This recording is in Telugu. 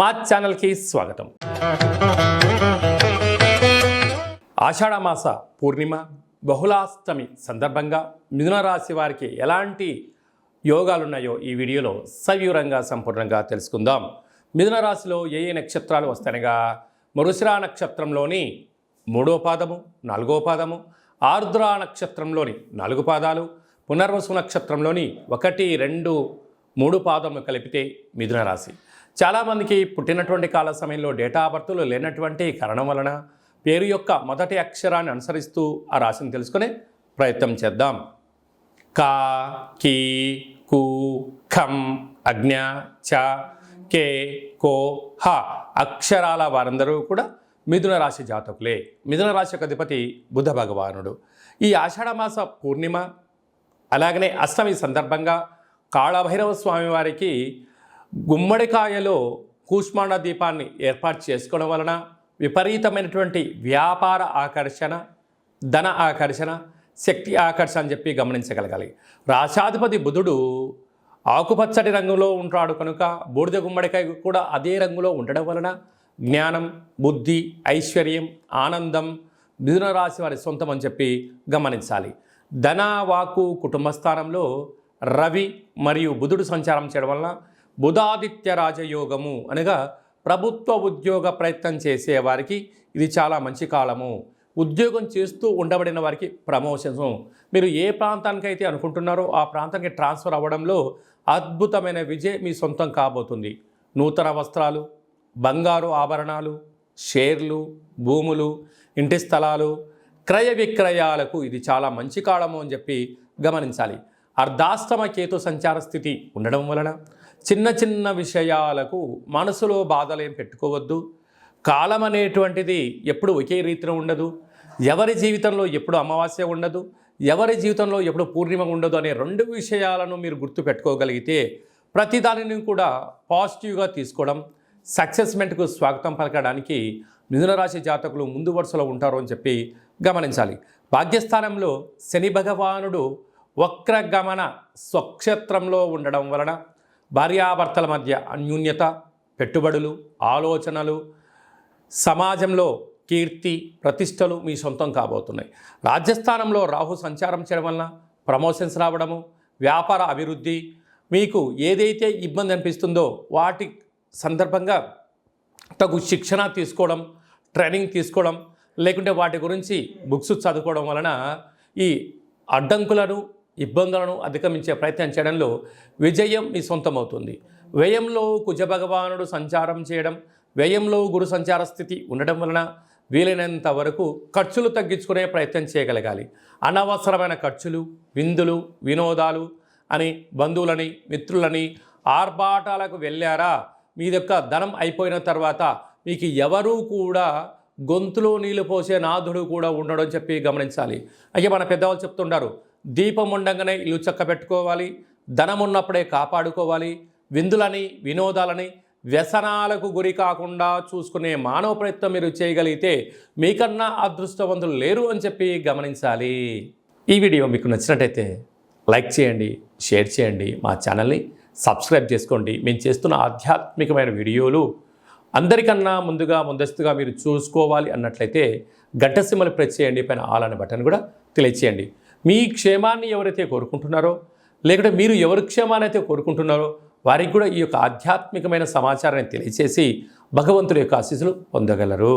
మా ఛానల్కి స్వాగతం. ఆషాఢమాస పూర్ణిమ బహుళాష్టమి సందర్భంగా మిథున రాశి వారికి ఎలాంటి యోగాలు ఉన్నాయో ఈ వీడియోలో సవివరంగా సంపూర్ణంగా తెలుసుకుందాం. మిథున రాశిలో ఏ నక్షత్రాలు వస్తాయనగా మృగశిర నక్షత్రంలోని 3వ పాదము, 4వ పాదము, ఆర్ద్ర నక్షత్రంలోని 4 పాదాలు, పునర్వసు నక్షత్రంలోని 1, 2, 3 పాదము కలిపితే మిథున రాశి. చాలామందికి పుట్టినటువంటి కాల సమయంలో డేటా బర్త్లు లేనటువంటి కారణం వలన పేరు యొక్క మొదటి అక్షరాన్ని అనుసరిస్తూ ఆ రాశిని తెలుసుకునే ప్రయత్నం చేద్దాం. కా, కీ, కు, ఖం, అజ్ఞ, చ, కే, కో, హ అక్షరాల వారందరూ కూడా మిథున రాశి జాతకులే. మిథున రాశి యొక్క అధిపతి బుధ భగవానుడు. ఈ ఆషాఢమాస పూర్ణిమ అలాగనే అష్టమి సందర్భంగా కాళభైరవ స్వామి వారికి గుమ్మడికాయలో కూష్మాండ దీపాన్ని ఏర్పాటు చేసుకోవడం వలన విపరీతమైనటువంటి వ్యాపార ఆకర్షణ, ధన ఆకర్షణ, శక్తి ఆకర్షణ అని చెప్పి గమనించగలగాలి. రాశాధిపతి బుధుడు ఆకుపచ్చటి రంగులో ఉంటాడు కనుక బూడిద గుమ్మడికాయ కూడా అదే రంగులో ఉండడం వలన జ్ఞానం, బుద్ధి, ఐశ్వర్యం, ఆనందం మిథున రాశి వారి సొంతం అని చెప్పి గమనించాలి. ధన, వాక్కు, కుటుంబ స్థానంలో రవి మరియు బుధుడు సంచారం చేయడం వలన బుధాదిత్య రాజయోగము అనగా ప్రభుత్వ ఉద్యోగ ప్రయత్నం చేసే వారికి ఇది చాలా మంచి కాలము. ఉద్యోగం చేస్తూ ఉండబడిన వారికి ప్రమోషన్స్, మీరు ఏ ప్రాంతానికైతే అనుకుంటున్నారో ఆ ప్రాంతానికి ట్రాన్స్ఫర్ అవ్వడంలో అద్భుతమైన విజయం మీ సొంతం కాబోతుంది. నూతన వస్త్రాలు, బంగారు ఆభరణాలు, షేర్లు, భూములు, ఇంటి స్థలాలు క్రయ విక్రయాలకు ఇది చాలా మంచి కాలము అని చెప్పి గమనించాలి. అర్ధాష్టమ కేతు సంచార స్థితి ఉండడం వలన చిన్న చిన్న విషయాలకు మనసులో బాధలేం పెట్టుకోవద్దు. కాలం అనేటువంటిది ఎప్పుడు ఒకే రీతిలో ఉండదు. ఎవరి జీవితంలో ఎప్పుడు అమావాస్య ఉండదు, ఎవరి జీవితంలో ఎప్పుడు పూర్ణిమ ఉండదు అనే 2 విషయాలను మీరు గుర్తు పెట్టుకోగలిగితే ప్రతిదానిని కూడా పాజిటివ్గా తీసుకోవడం, సక్సెస్మెంట్కు స్వాగతం పలకడానికి మిథున రాశి జాతకులు ముందు వరుసలో ఉంటారు అని చెప్పి గమనించాలి. భాగ్యస్థానంలో శని భగవానుడు వక్రగమన స్వక్షేత్రంలో ఉండడం వలన భార్యాభర్తల మధ్య అన్యూన్యత, పెట్టుబడులు, ఆలోచనలు, సమాజంలో కీర్తి, ప్రతిష్టలు మీ సొంతం కాబోతున్నాయి. రాజ్యస్థానంలో రాహు సంచారం చేయడం వలన ప్రమోషన్స్ రావడము, వ్యాపార అభివృద్ధి, మీకు ఏదైతే ఇబ్బంది అనిపిస్తుందో వాటి సందర్భంగా తగు శిక్షణ తీసుకోవడం, ట్రైనింగ్ తీసుకోవడం, లేకుంటే వాటి గురించి బుక్స్ చదువుకోవడం వలన ఈ అడ్డంకులను, ఇబ్బందులను అధిగమించే ప్రయత్నం చేయడంలో విజయం మీ సొంతమవుతుంది. వ్యయంలో కుజ భగవానుడు సంచారం చేయడం, వ్యయంలో గురు సంచార స్థితి ఉండడం వలన వీలైనంత వరకు ఖర్చులు తగ్గించుకునే ప్రయత్నం చేయగలగాలి. అనవసరమైన ఖర్చులు, విందులు, వినోదాలు అని బంధువులని, మిత్రులని ఆర్భాటాలకు వెళ్ళారా మీ యొక్క ధనం అయిపోయిన తర్వాత మీకు ఎవరూ కూడా గొంతులో నీళ్లు పోసే నాథుడు కూడా ఉండడం చెప్పి గమనించాలి. అయితే మన పెద్దవాళ్ళు చెప్తుంటారు, దీపం ఉండగానే ఇల్లు చక్క పెట్టుకోవాలి, ధనం ఉన్నప్పుడే కాపాడుకోవాలి, విందులని, వినోదాలని, వ్యసనాలకు గురి కాకుండా చూసుకునే మానవ ప్రయత్నం మీరు చేయగలిగితే మీకన్నా అదృష్టవంతులు లేరు అని చెప్పి గమనించాలి. ఈ వీడియో మీకు నచ్చినట్టయితే లైక్ చేయండి, షేర్ చేయండి, మా ఛానల్ని సబ్స్క్రైబ్ చేసుకోండి. మేము చేస్తున్న ఆధ్యాత్మికమైన వీడియోలు అందరికన్నా ముందస్తుగా మీరు చూసుకోవాలి అన్నట్లయితే గంట సింబల్ ప్రెస్ చేయండి, పైన ఆల్ అనే బటన్ కూడా తెలియచేయండి. మీ క్షేమాన్ని ఎవరైతే కోరుకుంటున్నారో, లేకుంటే మీరు ఎవరి క్షేమాన్ని అయితే కోరుకుంటున్నారో వారికి కూడా ఈ యొక్క ఆధ్యాత్మికమైన సమాచారాన్ని తెలియచేసి భగవంతుడి యొక్క ఆశీస్సులు పొందగలరు.